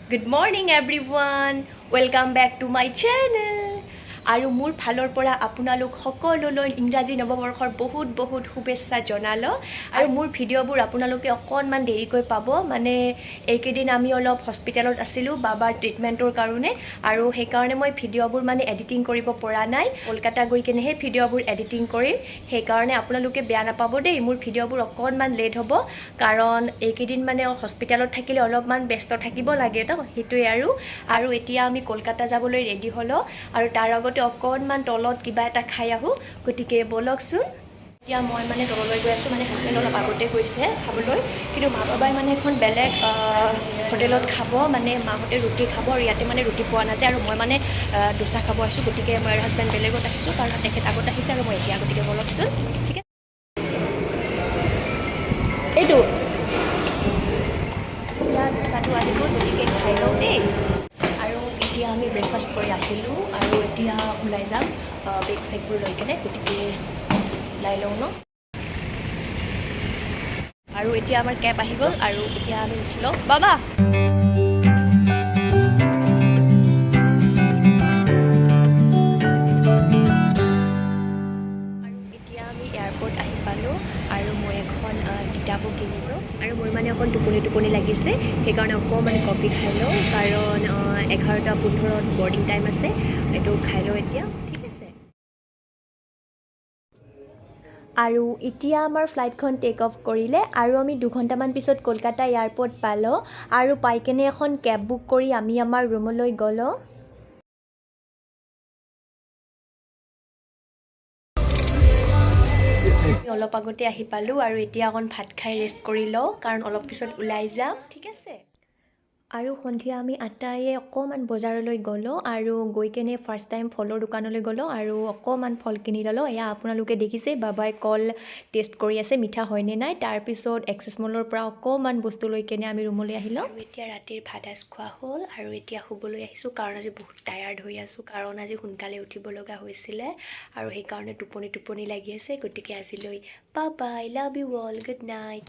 Good morning everyone. Welcome back to my channel. আৰু মোৰ ফালৰ পৰা আপোনালোক সকলোলৈ ইংৰাজী নৱবৰ্ষৰ বহুত শুভেচ্ছা জনালো আৰু মোৰ ভিডিঅ'বোৰ আপোনালোকে অকণমান দেৰিকৈ পাব মানে এইকেইদিন আমি অলপ হস্পিটেলত আছিলোঁ বাবাৰ ট্ৰিটমেণ্টৰ কাৰণে আৰু সেইকাৰণে মই ভিডিঅ'বোৰ মানে এডিটিং কৰিব পৰা নাই কলকাতা গৈ কিনেহে ভিডিঅ'বোৰ এডিটিং কৰিম সেইকাৰণে আপোনালোকে বেয়া নাপাব দেই মোৰ ভিডিঅ'বোৰ অকণমান লেট হ'ব কাৰণ এইকেইদিন মানে হস্পিটেলত থাকিলে অলপমান ব্যস্ত থাকিব লাগে ন সেইটোৱে আৰু এতিয়া আমি কলকাতা যাবলৈ ৰেডি হ'লোঁ আৰু তাৰ আগতে অকণমান তলত কিবা এটা খাই আহোঁ গতিকে বলকচোন এতিয়া মই মানে তললৈ গৈ আছোঁ মানে হাজবেণ্ড অলপ আগতে গৈছে খাবলৈ কিন্তু মা বাবাই মানে এখন বেলেগ হোটেলত খাব মানে মাহঁতে ৰুটি খাব আৰু ইয়াতে মানে ৰুটি পোৱা নাযায় আৰু মই মানে দোচা খাব আহিছোঁ গতিকে মই আৰু হাজবেণ্ড বেলেগত আহিছোঁ কাৰণ তেখেত আগত আহিছে আৰু মই এতিয়া গতিকে বলকচোন ঠিক আছে এইটো এতিয়া দোচাটো আহিব গতিকে খাই লওঁ দেই আৰু এতিয়া আমি ব্ৰেকফাষ্ট কৰি আহিলোঁ আৰু এতিয়া ওলাই যাম বেগ চেগবোৰ লৈ কেনে গতিকে ওলাই লওঁ ন আৰু এতিয়া আমাৰ কেব আহি গ'ল আৰু এতিয়া আমি উঠি লওঁ বাবা আৰু এতিয়া আমি এয়াৰপৰ্ট আহি পালোঁ আৰু মই এখন কিতাপো কিনিলোঁ আৰু মোৰ মানে অকণ টোপনি লাগিছে সেইকাৰণে অকণমান কফি খাই লওঁ কাৰণ 11:15 বৰ্ডিং টাইম আছে এইটো খাই লওঁ এতিয়া ঠিক আছে আৰু এতিয়া আমাৰ ফ্লাইটখন টেক অফ কৰিলে আৰু আমি 2 ঘণ্টামান পিছত কলকাতা এয়াৰপৰ্ট পালোঁ আৰু পাই কেনে এখন কেব বুক কৰি আমি আমাৰ ৰুমলৈ গ'লোঁ অলপ আগতে আহি পালোঁ আৰু এতিয়া অকণ ভাত খাই ৰেষ্ট কৰি লওঁ কাৰণ অলপ পিছত ওলাই যাম ঠিক আছে আৰু সন্ধিয়া আমি আটাইয়ে অকণমান বজাৰলৈ গ'লোঁ আৰু গৈ কেনে ফাৰ্ষ্ট টাইম ফলৰ দোকানলৈ গ'লোঁ আৰু অকণমান ফল কিনি ল'লোঁ এয়া আপোনালোকে দেখিছে বাবাই কল টেষ্ট কৰি আছে মিঠা হয়নে নাই তাৰপিছত এক্সেছ মলৰ পৰা অকণমান বস্তু লৈ কেনে আমি ৰুমলৈ আহিলোঁ আৰু এতিয়া ৰাতিৰ ভাত সাজ খোৱা হ'ল আৰু এতিয়া শুবলৈ আহিছোঁ কাৰণ আজি বহুত টায়াৰ্ড হৈ আছোঁ কাৰণ আজি সোনকালে উঠিব লগা হৈছিলে আৰু সেইকাৰণে টোপনি লাগি আছে গতিকে আজিলৈ bye bye love you all good night